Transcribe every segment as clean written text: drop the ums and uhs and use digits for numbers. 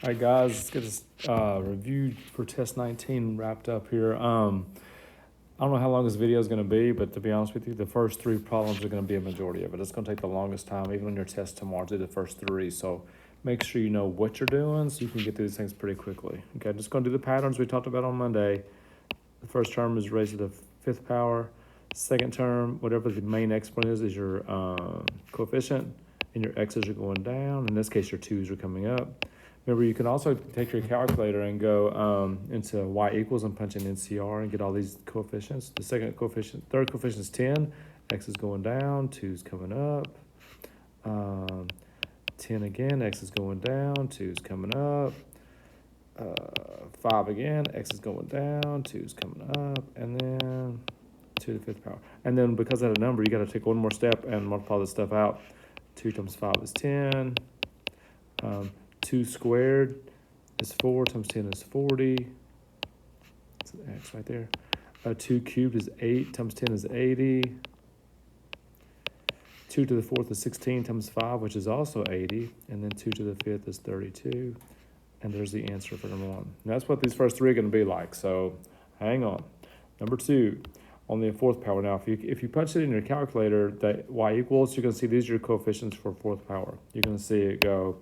All right, guys, let's get this review for test 19 wrapped up here. I don't know how long this video is going to be, but to be honest with you, the first three problems are going to be a majority of it. It's going to take the longest time, even on your test tomorrow, to do the first three. So make sure you know what you're doing so you can get through these things pretty quickly. Okay, just going to do the patterns we talked about on Monday. The first term is raised to the fifth power. Second term, whatever the main exponent is your coefficient, and your x's are going down. In this case, your 2's are coming up. Remember, you can also take your calculator and go into y equals and punch in NCR and get all these coefficients. The third coefficient is 10. X is going down, 2's coming up. 10 again, x is going down, 2's coming up. 5 again, x is going down, 2's coming up, and then 2 to the fifth power. And then because of the number, you got to take one more step and multiply this stuff out. 2 times 5 is 10. 2 squared is 4 times 10 is 40. That's an x right there. 2 cubed is 8 times 10 is 80. 2 to the fourth is 16 times 5, which is also 80. And then 2 to the fifth is 32. And there's the answer for number 1. And that's what these first three are going to be like. So hang on. Number 2, on the fourth power. Now, if you punch it in your calculator, that y equals, you're going to see these are your coefficients for fourth power. You're going to see it go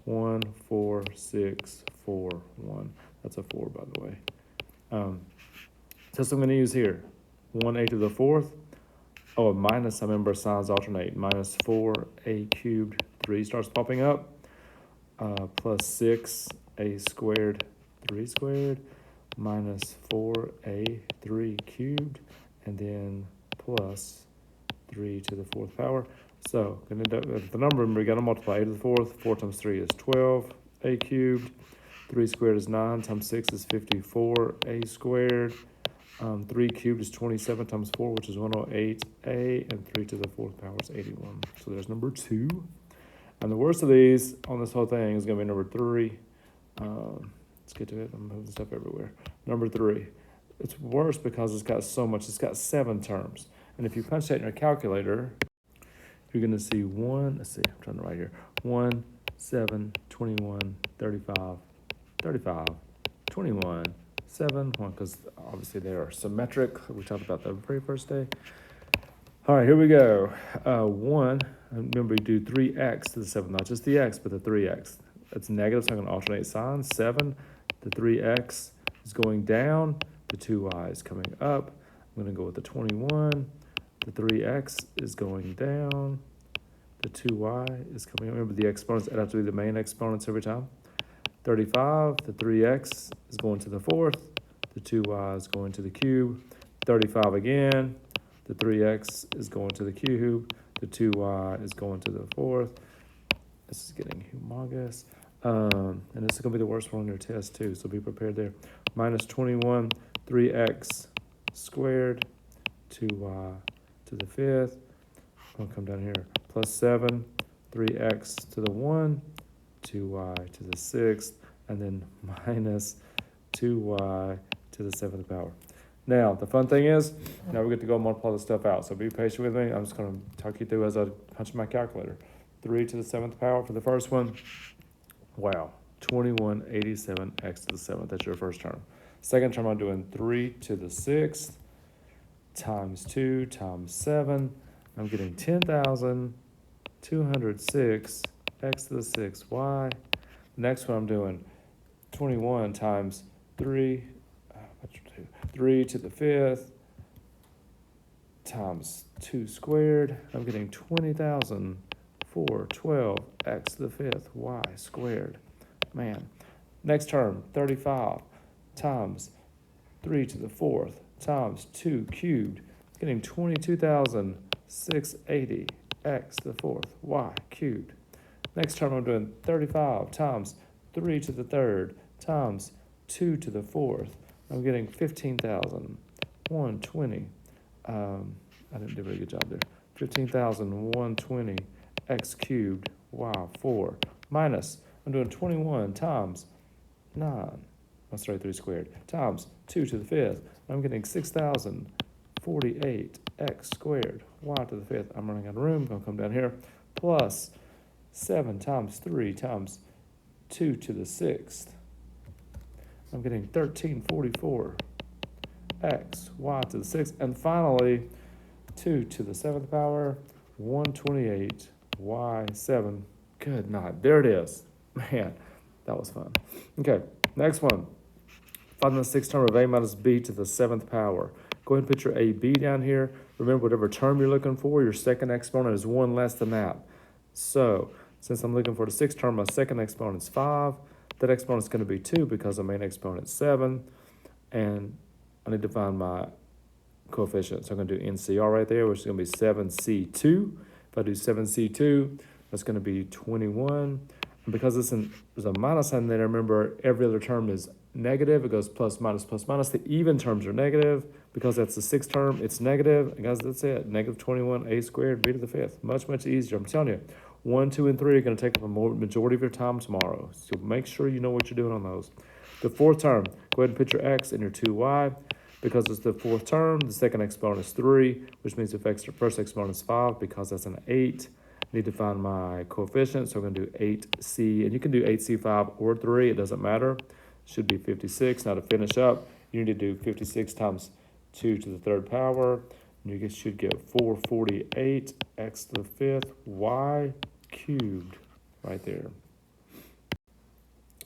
1, 4, 6, 4, 1. That's a 4, by the way. So I'm going to use here. 1a to the fourth. Oh, minus, I remember signs alternate. Minus 4a cubed, 3 starts popping up. Plus 6a squared, 3 squared. Minus 4a 3 cubed. And then plus 3 to the fourth power. So, going to end up with the number, we got to multiply a to the fourth. 4 times 3 is 12, a cubed. 3 squared is 9, times 6 is 54, a squared. 3 cubed is 27 times 4, which is 108a, and 3 to the fourth power is 81. So there's number 2. And the worst of these on this whole thing is going to be number 3. Let's get to it. I'm moving stuff everywhere. Number 3. It's worse because it's got so much. It's got 7 terms. And if you punch that in your calculator, you're going to see 1, let's see, I'm trying to write here. 1, 7, 21, 35, 35, 21, 7, 1, because obviously they are symmetric. We talked about that the very first day. All right, here we go. 1, remember you do 3x to the 7th, not just the x, but the 3x. That's negative, so I'm going to alternate signs. 7, the 3x is going down, the 2y is coming up. I'm going to go with the 21. The 3x is going down. The 2y is coming up. Remember, the exponents add up to be the main exponents every time. 35, the 3x is going to the fourth. The 2y is going to the cube. 35 again. The 3x is going to the cube. The 2y is going to the fourth. This is getting humongous. And this is going to be the worst one on your test, too, so be prepared there. Minus 21, 3x squared, 2y to the fifth. I'll come down here. Plus 7, 3x to the 1, 2y to the sixth, and then minus 2y to the 7th power. Now, the fun thing is, now we get to go multiply this stuff out. So be patient with me. I'm just going to talk you through as I punch my calculator. 3 to the 7th power for the first one. Wow, 2187 x to the 7th. That's your first term. Second term, I'm doing 3 to the 6th times 2 times 7. I'm getting 10,206 x to the 6th y. Next one, I'm doing 21 times 3 to the 5th times 2 squared. I'm getting 20,412 x to the 5th y squared. Man. Next term, 35 times 3 to the 4th times 2 cubed. It's getting 22,680 x to the 4th y cubed. Next term, I'm doing 35 times 3 to the 3rd times 2 to the 4th. I'm getting 15,120. I didn't do a very good job there. 15,120 x cubed y 4 minus, I'm doing 21 times 9, let's try 3 squared, times 2 to the 5th. I'm getting 6,048 x squared y to the 5th. I'm running out of room. I'm going to come down here. Plus 7 times 3 times 2 to the 6th. I'm getting 1344 x y to the 6th. And finally, 2 to the 7th power, 128 y7. Good night. There it is. Man, that was fun. Okay, next one. Find the 6th term of a minus b to the 7th power. Go ahead and put your ab down here. Remember, whatever term you're looking for, your second exponent is 1 less than that. So, since I'm looking for the 6th term, my second exponent is 5. That exponent is going to be 2 because the main exponent is 7. And I need to find my coefficient. So I'm going to do NCR right there, which is going to be 7C2. If I do 7C2, that's going to be 21. And because there's a minus sign there, remember every other term is negative. It goes plus, minus, plus, minus. The even terms are negative. Because that's the 6th term, it's negative. And guys, that's it. Negative 21, a squared, b to the 5th. Much, much easier. I'm telling you, 1, 2, and 3 are going to take up a majority of your time tomorrow. So make sure you know what you're doing on those. The 4th term, go ahead and put your x and your 2y. Because it's the 4th term, the second exponent is 3, which means the first exponent is 5 because that's an 8. I need to find my coefficient, so I'm going to do 8c. And you can do 8c5 or 3. It doesn't matter. It should be 56. Now to finish up, you need to do 56 times 2 to the 3rd power. And you should get 448 x to the 5th y cubed right there.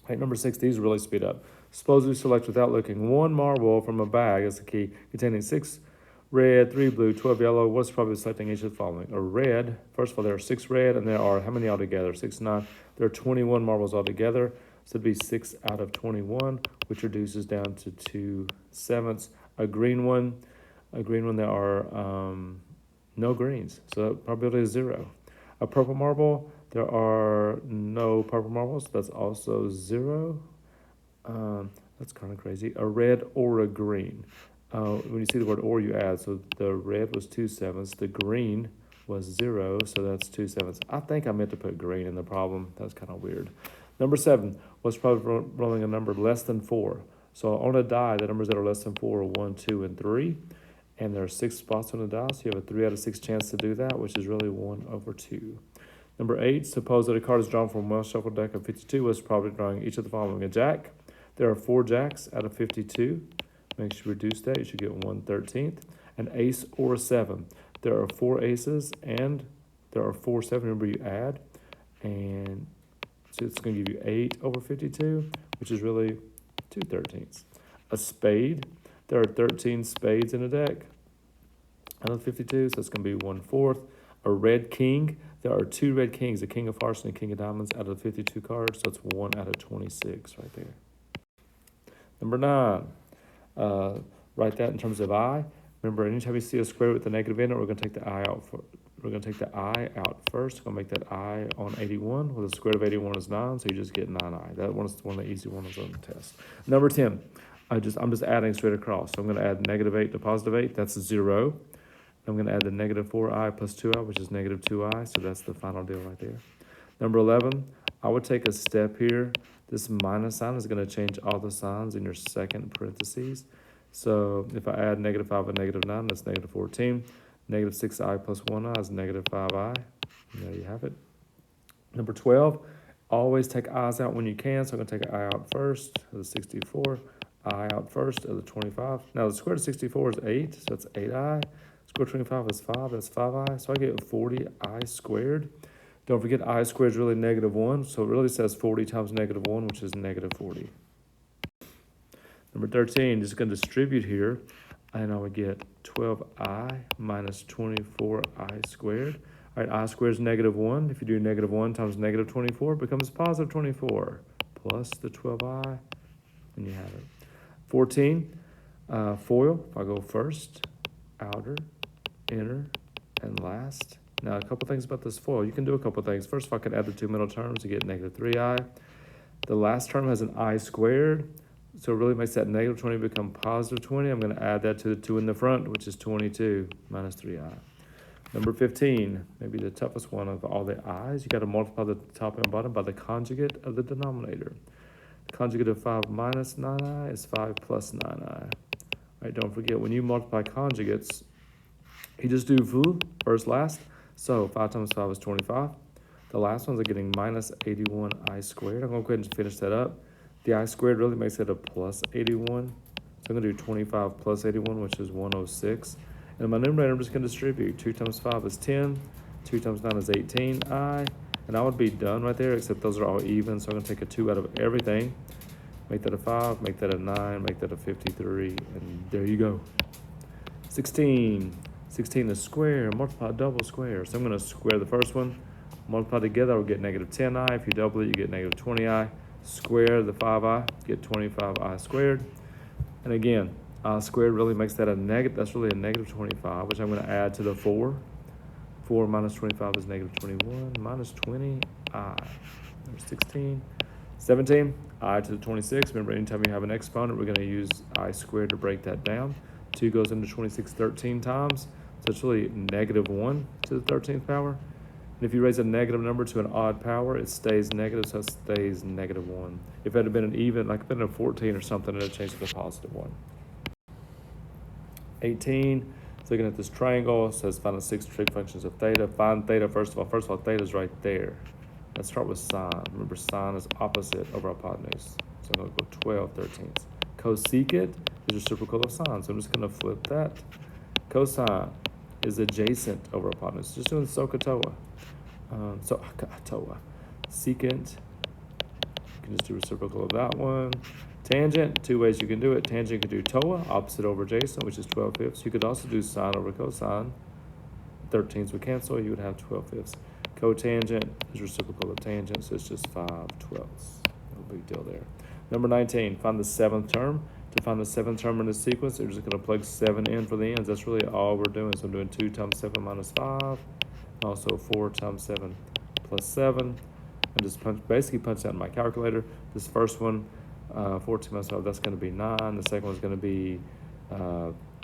Right, number 6, these really speed up. Suppose we select without looking 1 marble from a bag as the key containing 6 red, 3 blue, 12 yellow. What's probably selecting each of the following? A red, first of all, there are 6 red, and there are how many altogether? 6, 9. There are 21 marbles altogether. So it'd be 6 out of 21, which reduces down to 2/7. A green one, there are no greens, so probability is 0. A purple marble, there are no purple marbles, that's also 0. That's kind of crazy. A red or a green. When you see the word or, you add. So the red was 2/7. The green was 0, so that's 2/7. I think I meant to put green in the problem. That's kind of weird. Number 7, what's probably rolling a number less than 4? So on a die, the numbers that are less than 4 are 1, 2, and 3. And there are 6 spots on the die, so you have a 3 out of 6 chance to do that, which is really 1/2. Number 8, suppose that a card is drawn from a well-shuffled deck of 52, was probably drawing each of the following. A jack. There are 4 jacks out of 52. Make sure you reduce that. You should get 1/13. An ace or a 7. There are 4 aces and there are 4 7. Remember, you add. And so it's going to give you 8/52, which is really 2/13. A spade. There are 13 spades in a deck out of 52, so it's going to be 1/4. A red king. There are 2 red kings, a king of hearts and a king of diamonds out of 52 cards, so it's 1 out of 26 right there. Number 9, write that in terms of I. Remember, anytime you see a square with a negative in it, we're going to take the I out. We're going to take the I out first. We're going to make that I on 81. Well, the square root of 81 is 9, so you just get 9i. That one is one of the easy ones on the test. Number 10, I'm just adding straight across. So I'm going to add -8 to +8. That's 0. I'm going to add the -4i plus 2i, which is -2i. So that's the final deal right there. Number 11, I would take a step here. This minus sign is going to change all the signs in your second parentheses. So if I add -5 and -9, that's -14. -6i plus 1i is -5i. There you have it. Number 12, always take i's out when you can. So I'm going to take an I out first of the 64, I out first of the 25. Now the square root of 64 is 8, so that's 8i. Square root of 25 is 5, that's 5i. So I get 40i squared. Don't forget I squared is really -1, so it really says 40 times -1, which is -40. Number 13, just going to distribute here, and I would get 12i minus 24i squared. All right, I squared is -1. If you do -1 times -24, it becomes +24, plus the 12i, and you have it. 14, FOIL, if I go first, outer, inner, and last. Now, a couple things about this FOIL. You can do a couple things. First, if I could add the 2 middle terms, you get -3i. The last term has an I squared, so it really makes that -20 become +20. I'm going to add that to the 2 in the front, which is 22 minus 3i. Number 15, maybe the toughest one of all the i's. You got to multiply the top and bottom by the conjugate of the denominator. The conjugate of 5 minus 9i is 5 plus 9i. All right, don't forget, when you multiply conjugates, you just do first, last. So 5 times 5 is 25. The last ones are getting minus 81I squared. I'm going to go ahead and finish that up. The I squared really makes it a plus 81. So I'm going to do 25 plus 81, which is 106. And my numerator, I'm just going to distribute. 2 times 5 is 10. 2 times 9 is 18I. And I would be done right there, except those are all even. So I'm going to take a 2 out of everything. Make that a 5, make that a 9, make that a 53. And there you go. 16. 16 is square, multiply double square. So I'm going to square the first one. Multiply together, we'll get negative 10I. If you double it, you get negative 20I. Square the 5I, get 25I squared. And again, I squared really makes that a negative, that's really a negative 25, which I'm going to add to the 4. 4 minus 25 is negative 21, minus 20I. Number 16. 17, I to the 26. Remember, anytime you have an exponent, we're going to use I squared to break that down. 2 goes into 26 13 times, so it's really negative 1 to the 13th power. And if you raise a negative number to an odd power, it stays negative, so it stays negative 1. If it had been an even, like if it had been a 14 or something, it would change to the positive 1. 18, so looking at this triangle, it says find the 6 trig functions of theta. Find theta first of all. First of all, theta is right there. Let's start with sine. Remember, sine is opposite over hypotenuse. So I'm going to go 12 13ths. Cosecant is reciprocal of sine, so I'm just going to flip that. Cosine is adjacent over hypotenuse. Just doing SOHCAHTOA. SOHCAHTOA. Secant, you can just do reciprocal of that one. Tangent, 2 ways you can do it. Tangent, you can do TOA, opposite over adjacent, which is 12 fifths. You could also do sine over cosine. 13s would cancel, you would have 12 fifths. Cotangent is reciprocal of tangent, so it's just 5 twelfths. No big deal there. Number 19, find the 7th term. To find the 7th term in the sequence, we're just going to plug 7 in for the ends. That's really all we're doing. So I'm doing 2 times 7 minus 5. Also 4 times 7 plus 7. And just basically punch that in my calculator. This first one, 14 minus 5, that's going to be 9. The second one's going to be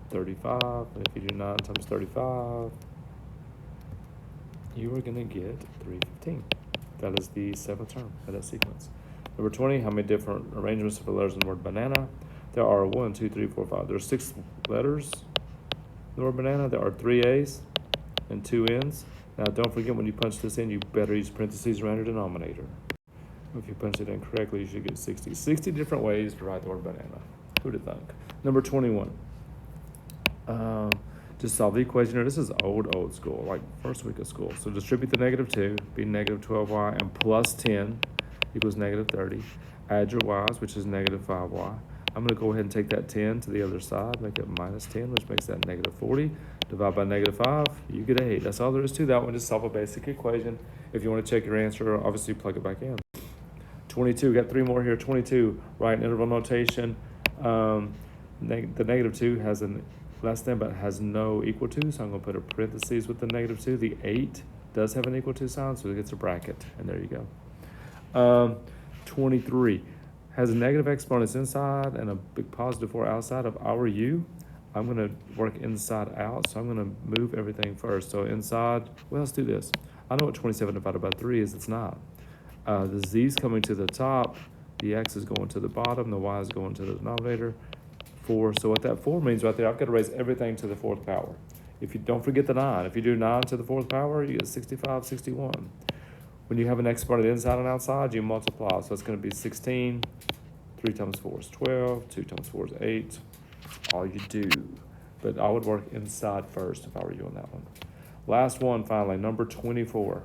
35. And if you do 9 times 35, you are going to get 315. That is the 7th term of that sequence. Number 20, how many different arrangements of the letters in the word banana? There are 1, 2, 3, 4, 5. There are 6 letters in the word banana. There are 3 A's and 2 N's. Now, don't forget, when you punch this in, you better use parentheses around your denominator. If you punch it in correctly, you should get 60. 60 different ways to write the word banana. Who'd have thunk? Number 21. Just solve the equation here. This is old school, like first week of school. So distribute the negative 2, be negative 12y, and plus 10 equals negative 30. Add your y's, which is negative 5y. I'm going to go ahead and take that 10 to the other side, make it minus 10, which makes that negative 40. Divide by negative 5, you get 8. That's all there is to that one. Just solve a basic equation. If you want to check your answer, obviously plug it back in. 22, got 3 more here. 22, write interval notation. The negative 2 has an less than, but has no equal to, so I'm going to put a parentheses with the negative 2. The 8 does have an equal to sign, so it gets a bracket, and there you go. 23 has a negative exponents inside and a big positive 4 outside. If I were you, I'm going to work inside out, so I'm going to move everything first. So inside, well, let's do this. I know what 27 divided by 3 is. It's not. The z's coming to the top, the x is going to the bottom, the y is going to the denominator. 4. So what that 4 means right there, I've got to raise everything to the 4th power. If you don't forget the 9, if you do 9 to the 4th power, you get 65, 61. When you have an exponent inside and outside, you multiply. So it's going to be 16. 3 times 4 is 12. 2 times 4 is 8. All you do. But I would work inside first if I were you on that one. Last one, finally, number 24.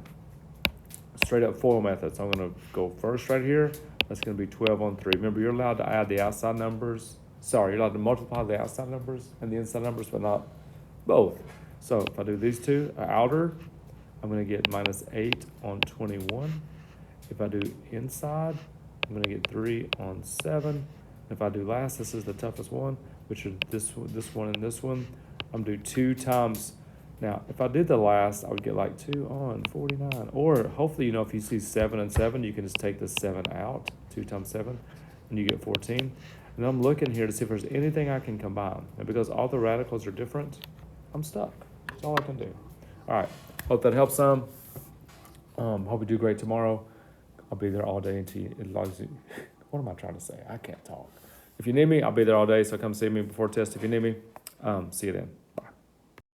Straight up FOIL method. So I'm going to go first right here. That's going to be 12 on 3. Remember, you're allowed to add the outside numbers. Sorry, you're allowed to multiply the outside numbers and the inside numbers, but not both. So if I do these two outer, I'm going to get minus 8 on 21. If I do inside, I'm going to get 3 on 7. If I do last, this is the toughest one, which are this one, and this one. I'm going to do 2 times. Now, if I did the last, I would get like 2 on 49. Or hopefully, if you see 7 and 7, you can just take the 7 out, 2 times 7, and you get 14. And I'm looking here to see if there's anything I can combine. And because all the radicals are different, I'm stuck. That's all I can do. All right. Hope that helps some. Hope you do great tomorrow. I'll be there all day until you, what am I trying to say? I can't talk. If you need me, I'll be there all day. So come see me before test if you need me. See you then.